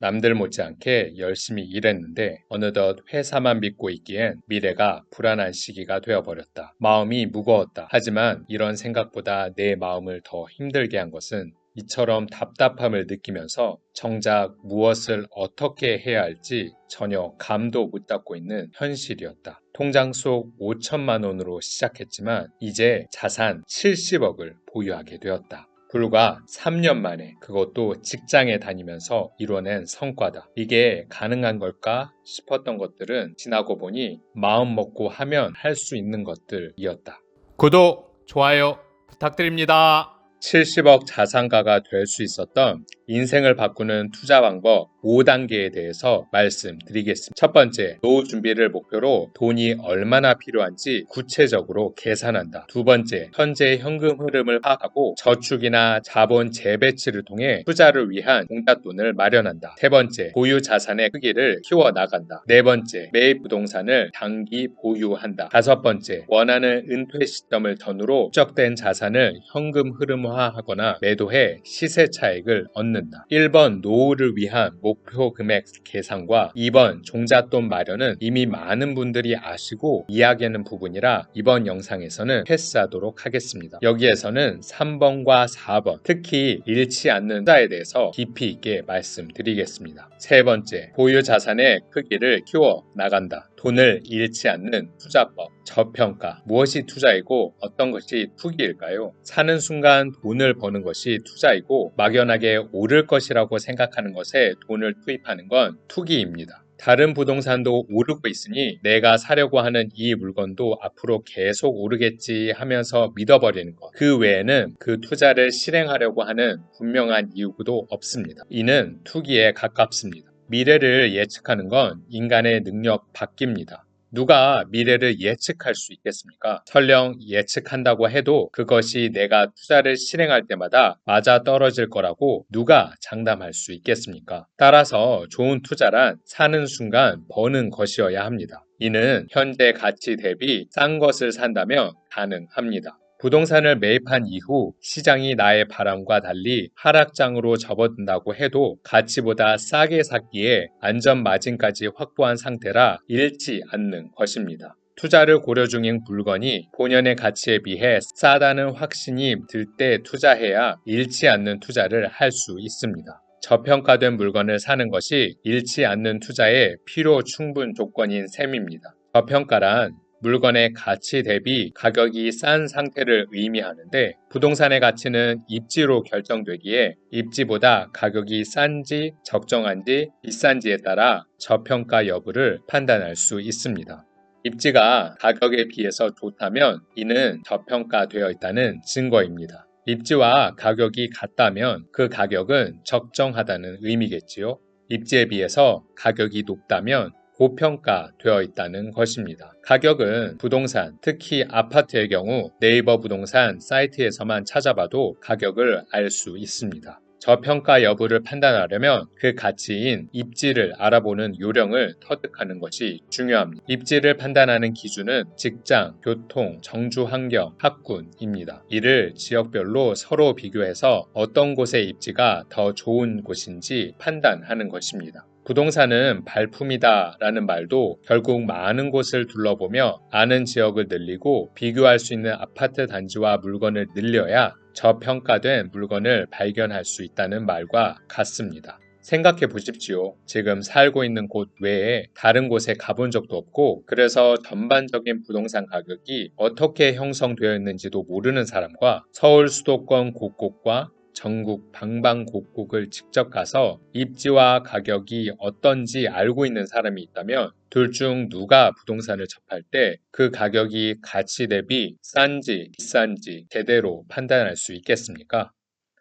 남들 못지않게 열심히 일했는데 어느덧 회사만 믿고 있기엔 미래가 불안한 시기가 되어버렸다. 마음이 무거웠다. 하지만 이런 생각보다 내 마음을 더 힘들게 한 것은 이처럼 답답함을 느끼면서 정작 무엇을 어떻게 해야 할지 전혀 감도 못 잡고 있는 현실이었다. 통장 속 5천만 원으로 시작했지만 이제 자산 70억을 보유하게 되었다. 불과 3년 만에 그것도 직장에 다니면서 이뤄낸 성과다. 이게 가능한 걸까 싶었던 것들은 지나고 보니 마음 먹고 하면 할 수 있는 것들이었다. 구독, 좋아요 부탁드립니다. 70억 자산가가 될 수 있었던 인생을 바꾸는 투자 방법 5단계에 대해서 말씀드리겠습니다. 첫 번째, 노후 준비를 목표로 돈이 얼마나 필요한지 구체적으로 계산한다. 두 번째, 현재의 현금 흐름을 파악하고 저축이나 자본 재배치를 통해 투자를 위한 공잣돈을 마련한다. 세 번째, 보유 자산의 크기를 키워나간다. 네 번째, 매입 부동산을 단기 보유한다. 다섯 번째, 원하는 은퇴 시점을 전후로 축적된 자산을 현금 흐름화하거나 매도해 시세 차익을 얻는다. 1번 노후를 위한 목표 금액 계산과 2번 종잣돈 마련은 이미 많은 분들이 아시고 이야기하는 부분이라 이번 영상에서는 패스하도록 하겠습니다. 여기에서는 3번과 4번, 특히 잃지 않는 투자에 대해서 깊이 있게 말씀드리겠습니다. 세 번째, 보유 자산의 크기를 키워 나간다. 돈을 잃지 않는 투자법, 저평가, 무엇이 투자이고 어떤 것이 투기일까요? 사는 순간 돈을 버는 것이 투자이고 막연하게 오를 것이라고 생각하는 것에 돈을 투입하는 건 투기입니다. 다른 부동산도 오르고 있으니 내가 사려고 하는 이 물건도 앞으로 계속 오르겠지 하면서 믿어버리는 것. 그 외에는 그 투자를 실행하려고 하는 분명한 이유도 없습니다. 이는 투기에 가깝습니다. 미래를 예측하는 건 인간의 능력 밖입니다. 누가 미래를 예측할 수 있겠습니까? 설령 예측한다고 해도 그것이 내가 투자를 실행할 때마다 맞아 떨어질 거라고 누가 장담할 수 있겠습니까? 따라서 좋은 투자란 사는 순간 버는 것이어야 합니다. 이는 현재 가치 대비 싼 것을 산다면 가능합니다. 부동산을 매입한 이후 시장이 나의 바람과 달리 하락장으로 접어든다고 해도 가치보다 싸게 샀기에 안전 마진까지 확보한 상태라 잃지 않는 것입니다. 투자를 고려 중인 물건이 본연의 가치에 비해 싸다는 확신이 들 때 투자해야 잃지 않는 투자를 할 수 있습니다. 저평가된 물건을 사는 것이 잃지 않는 투자의 필요 충분 조건인 셈입니다. 저평가란 물건의 가치 대비 가격이 싼 상태를 의미하는데 부동산의 가치는 입지로 결정되기에 입지보다 가격이 싼지 적정한지 비싼지에 따라 저평가 여부를 판단할 수 있습니다. 입지가 가격에 비해서 좋다면 이는 저평가되어 있다는 증거입니다. 입지와 가격이 같다면 그 가격은 적정하다는 의미겠지요. 입지에 비해서 가격이 높다면 고평가되어 있다는 것입니다. 가격은 부동산, 특히 아파트의 경우 네이버 부동산 사이트에서만 찾아봐도 가격을 알 수 있습니다. 저평가 여부를 판단하려면 그 가치인 입지를 알아보는 요령을 터득하는 것이 중요합니다. 입지를 판단하는 기준은 직장, 교통, 정주 환경, 학군입니다. 이를 지역별로 서로 비교해서 어떤 곳의 입지가 더 좋은 곳인지 판단하는 것입니다. 부동산은 발품이다 라는 말도 결국 많은 곳을 둘러보며 아는 지역을 늘리고 비교할 수 있는 아파트 단지와 물건을 늘려야 저평가된 물건을 발견할 수 있다는 말과 같습니다. 생각해 보십시오. 지금 살고 있는 곳 외에 다른 곳에 가본 적도 없고 그래서 전반적인 부동산 가격이 어떻게 형성되어 있는지도 모르는 사람과 서울 수도권 곳곳과 전국 방방곡곡을 직접 가서 입지와 가격이 어떤지 알고 있는 사람이 있다면 둘 중 누가 부동산을 접할 때 그 가격이 가치 대비 싼지 비싼지 제대로 판단할 수 있겠습니까?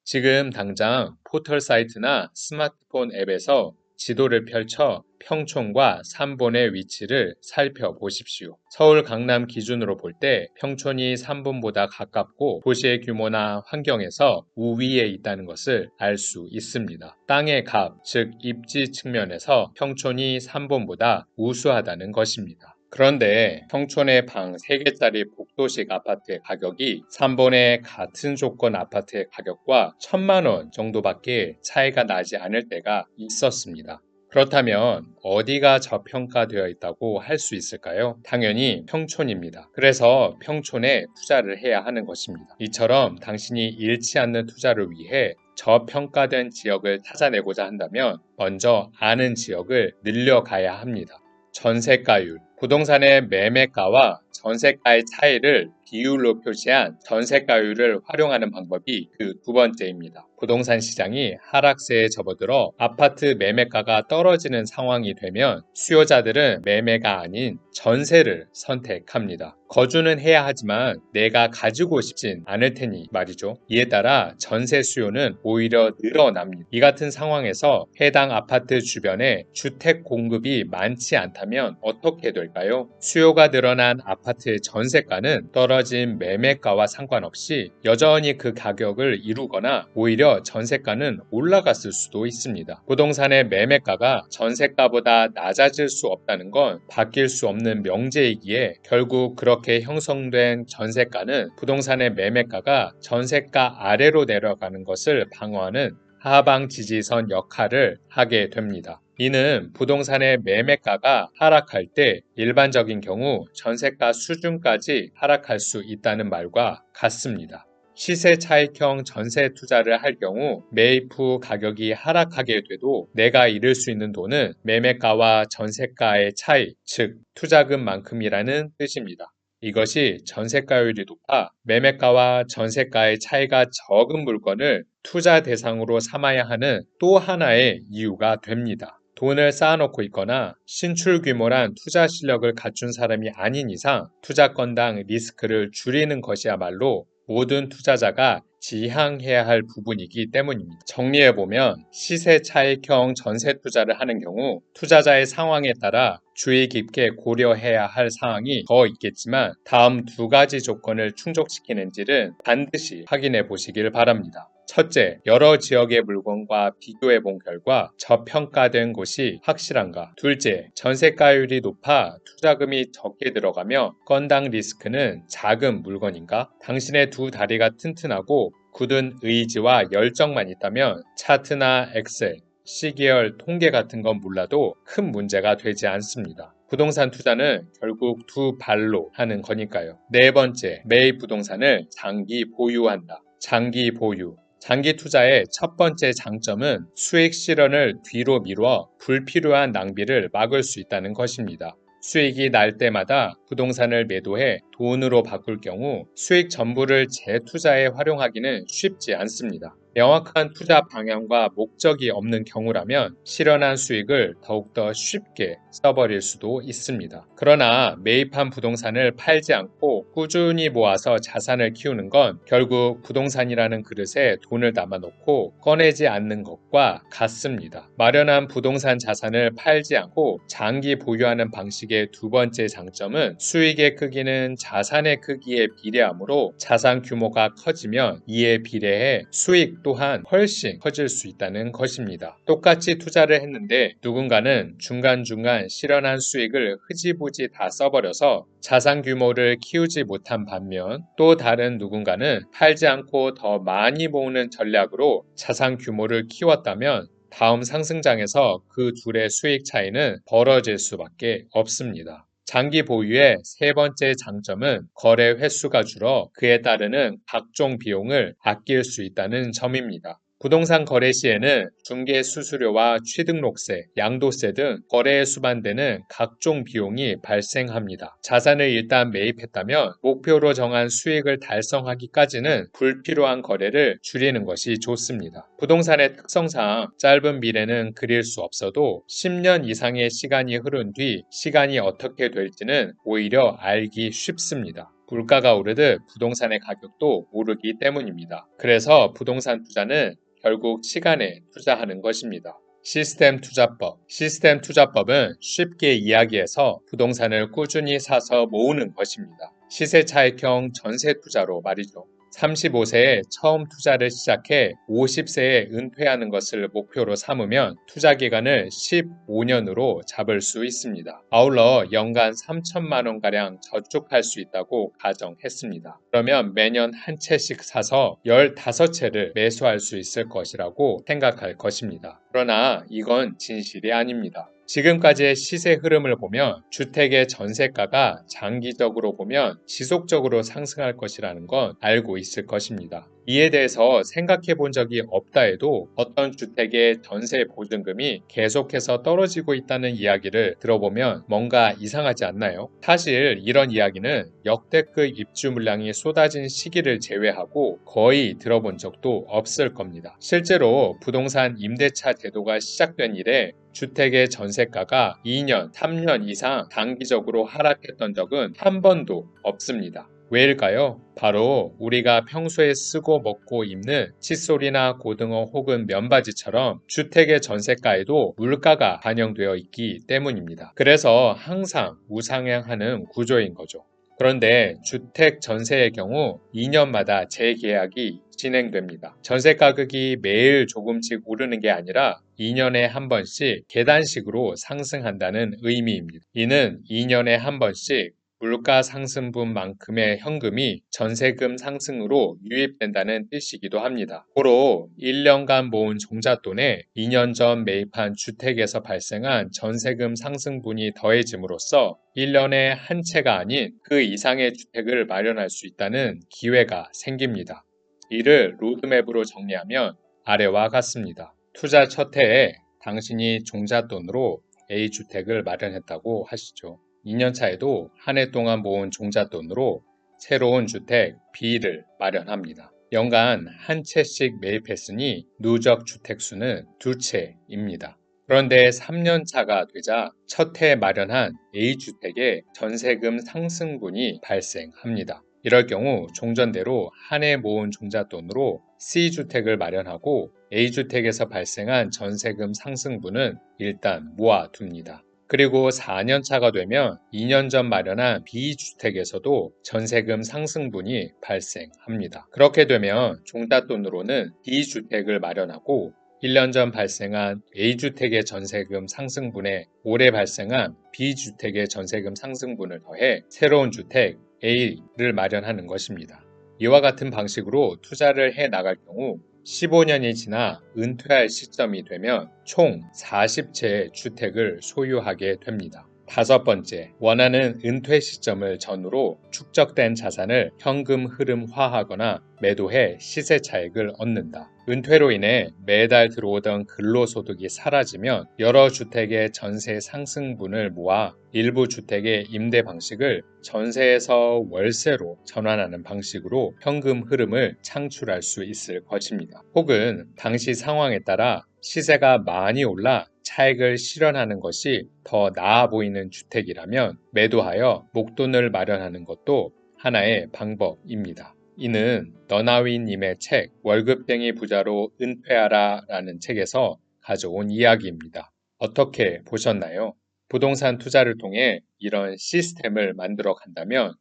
지금 당장 포털 사이트나 스마트폰 앱에서 지도를 펼쳐 평촌과 삼본의 위치를 살펴보십시오. 서울 강남 기준으로 볼 때 평촌이 삼본보다 가깝고 도시의 규모나 환경에서 우위에 있다는 것을 알 수 있습니다. 땅의 값, 즉 입지 측면에서 평촌이 삼본보다 우수하다는 것입니다. 그런데 평촌의 방 3개짜리 복도식 아파트의 가격이 3번의 같은 조건 아파트의 가격과 1,000만 원 정도밖에 차이가 나지 않을 때가 있었습니다. 그렇다면 어디가 저평가되어 있다고 할 수 있을까요? 당연히 평촌입니다. 그래서 평촌에 투자를 해야 하는 것입니다. 이처럼 당신이 잃지 않는 투자를 위해 저평가된 지역을 찾아내고자 한다면 먼저 아는 지역을 늘려가야 합니다. 전세가율, 부동산의 매매가와 전세가의 차이를 비율로 표시한 전세가율을 활용하는 방법이 그 두 번째입니다. 부동산 시장이 하락세에 접어들어 아파트 매매가가 떨어지는 상황이 되면 수요자들은 매매가 아닌 전세를 선택합니다. 거주는 해야 하지만 내가 가지고 싶진 않을 테니 말이죠. 이에 따라 전세 수요는 오히려 늘어납니다. 이 같은 상황에서 해당 아파트 주변에 주택 공급이 많지 않다면 어떻게 될까요? 수요가 늘어난 아파트의 전세가는 떨어진 매매가와 상관없이 여전히 그 가격을 이루거나 오히려 전세가는 올라갔을 수도 있습니다. 부동산의 매매가가 전세가보다 낮아질 수 없다는 건 바뀔 수 없는 명제이기에 결국 그렇게 형성된 전세가는 부동산의 매매가가 전세가 아래로 내려가는 것을 방어하는 하방 지지선 역할을 하게 됩니다. 이는 부동산의 매매가가 하락할 때 일반적인 경우 전세가 수준까지 하락할 수 있다는 말과 같습니다. 시세 차익형 전세 투자를 할 경우 매입 후 가격이 하락하게 돼도 내가 잃을 수 있는 돈은 매매가와 전세가의 차이, 즉 투자금만큼이라는 뜻입니다. 이것이 전세가율이 높아 매매가와 전세가의 차이가 적은 물건을 투자 대상으로 삼아야 하는 또 하나의 이유가 됩니다. 돈을 쌓아놓고 있거나 신출 규모란 투자 실력을 갖춘 사람이 아닌 이상 투자 건당 리스크를 줄이는 것이야말로 모든 투자자가 지향해야 할 부분이기 때문입니다. 정리해보면 시세 차익형 전세 투자를 하는 경우 투자자의 상황에 따라 주의 깊게 고려해야 할 사항이 더 있겠지만 다음 두 가지 조건을 충족시키는지를 반드시 확인해 보시길 바랍니다. 첫째, 여러 지역의 물건과 비교해 본 결과 저평가된 곳이 확실한가? 둘째, 전세가율이 높아 투자금이 적게 들어가며 건당 리스크는 작은 물건인가? 당신의 두 다리가 튼튼하고 굳은 의지와 열정만 있다면 차트나 엑셀, 시계열, 통계 같은 건 몰라도 큰 문제가 되지 않습니다. 부동산 투자는 결국 두 발로 하는 거니까요. 네 번째, 매입 부동산을 장기 보유한다. 장기 보유. 장기 투자의 첫 번째 장점은 수익 실현을 뒤로 미루어 불필요한 낭비를 막을 수 있다는 것입니다. 수익이 날 때마다 부동산을 매도해 돈으로 바꿀 경우 수익 전부를 재투자에 활용하기는 쉽지 않습니다. 명확한 투자 방향과 목적이 없는 경우라면 실현한 수익을 더욱더 쉽게 써버릴 수도 있습니다. 그러나 매입한 부동산을 팔지 않고 꾸준히 모아서 자산을 키우는 건 결국 부동산이라는 그릇에 돈을 담아놓고 꺼내지 않는 것과 같습니다. 마련한 부동산 자산을 팔지 않고 장기 보유하는 방식의 두 번째 장점은 수익의 크기는 자산의 크기에 비례하므로 자산 규모가 커지면 이에 비례해 수익 또한 훨씬 커질 수 있다는 것입니다. 똑같이 투자를 했는데 누군가는 중간중간 실현한 수익을 흐지부지 다 써버려서 자산 규모를 키우지 못한 반면 또 다른 누군가는 팔지 않고 더 많이 모으는 전략으로 자산 규모를 키웠다면 다음 상승장에서 그 둘의 수익 차이는 벌어질 수밖에 없습니다. 장기 보유의 세 번째 장점은 거래 횟수가 줄어 그에 따르는 각종 비용을 아낄 수 있다는 점입니다. 부동산 거래 시에는 중개 수수료와 취등록세, 양도세 등 거래에 수반되는 각종 비용이 발생합니다. 자산을 일단 매입했다면 목표로 정한 수익을 달성하기까지는 불필요한 거래를 줄이는 것이 좋습니다. 부동산의 특성상 짧은 미래는 그릴 수 없어도 10년 이상의 시간이 흐른 뒤 시간이 어떻게 될지는 오히려 알기 쉽습니다. 물가가 오르듯 부동산의 가격도 오르기 때문입니다. 그래서 부동산 투자는 결국 시간에 투자하는 것입니다. 시스템 투자법. 시스템 투자법은 쉽게 이야기해서 부동산을 꾸준히 사서 모으는 것입니다. 시세 차익형 전세 투자로 말이죠. 35세에 처음 투자를 시작해 50세에 은퇴하는 것을 목표로 삼으면 투자 기간을 15년으로 잡을 수 있습니다. 아울러 연간 3천만 원가량 저축할 수 있다고 가정했습니다. 그러면 매년 한 채씩 사서 15채를 매수할 수 있을 것이라고 생각할 것입니다. 그러나 이건 진실이 아닙니다. 지금까지의 시세 흐름을 보면 주택의 전세가가 장기적으로 보면 지속적으로 상승할 것이라는 건 알고 있을 것입니다. 이에 대해서 생각해 본 적이 없다 해도 어떤 주택의 전세 보증금이 계속해서 떨어지고 있다는 이야기를 들어보면 뭔가 이상하지 않나요? 사실 이런 이야기는 역대급 입주 물량이 쏟아진 시기를 제외하고 거의 들어본 적도 없을 겁니다. 실제로 부동산 임대차 제도가 시작된 이래 주택의 전세가가 2년, 3년 이상 단기적으로 하락했던 적은 한 번도 없습니다. 왜일까요? 바로 우리가 평소에 쓰고 먹고 입는 칫솔이나 고등어 혹은 면바지처럼 주택의 전세가에도 물가가 반영되어 있기 때문입니다. 그래서 항상 우상향하는 구조인 거죠. 그런데 주택 전세의 경우 2년마다 재계약이 진행됩니다. 전세 가격이 매일 조금씩 오르는 게 아니라 2년에 한 번씩 계단식으로 상승한다는 의미입니다. 이는 2년에 한 번씩 물가 상승분만큼의 현금이 전세금 상승으로 유입된다는 뜻이기도 합니다. 고로 1년간 모은 종잣돈에 2년 전 매입한 주택에서 발생한 전세금 상승분이 더해짐으로써 1년에 한 채가 아닌 그 이상의 주택을 마련할 수 있다는 기회가 생깁니다. 이를 로드맵으로 정리하면 아래와 같습니다. 투자 첫 해에 당신이 종잣돈으로 A주택을 마련했다고 하시죠. 2년 차에도 한 해 동안 모은 종잣돈으로 새로운 주택 B를 마련합니다. 연간 한 채씩 매입했으니 누적 주택수는 2채입니다. 그런데 3년 차가 되자 첫 해 마련한 A주택에 전세금 상승분이 발생합니다. 이럴 경우 종전대로 한 해 모은 종잣돈으로 C주택을 마련하고 A주택에서 발생한 전세금 상승분은 일단 모아둡니다. 그리고 4년 차가 되면 2년 전 마련한 B주택에서도 전세금 상승분이 발생합니다. 그렇게 되면 종잣돈으로는 B주택을 마련하고 1년 전 발생한 A주택의 전세금 상승분에 올해 발생한 B주택의 전세금 상승분을 더해 새로운 주택 A를 마련하는 것입니다. 이와 같은 방식으로 투자를 해 나갈 경우 15년이 지나 은퇴할 시점이 되면 총 40채의 주택을 소유하게 됩니다. 다섯 번째, 원하는 은퇴 시점을 전후로 축적된 자산을 현금 흐름화하거나 매도해 시세 차익을 얻는다. 은퇴로 인해 매달 들어오던 근로소득이 사라지면 여러 주택의 전세 상승분을 모아 일부 주택의 임대 방식을 전세에서 월세로 전환하는 방식으로 현금 흐름을 창출할 수 있을 것입니다. 혹은 당시 상황에 따라 시세가 많이 올라 차익을 실현하는 것이 더 나아 보이는 주택이라면 매도하여 목돈을 마련하는 것도 하나의 방법입니다. 이는 너나위님의 책 월급쟁이 부자로 은퇴하라 라는 책에서 가져온 이야기입니다. 어떻게 보셨나요? 부동산 투자를 통해 이런 시스템을 만들어 간다면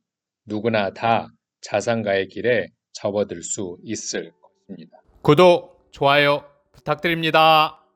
누구나 다 자산가의 길에 접어들 수 있을 것입니다. 구독, 좋아요 부탁드립니다.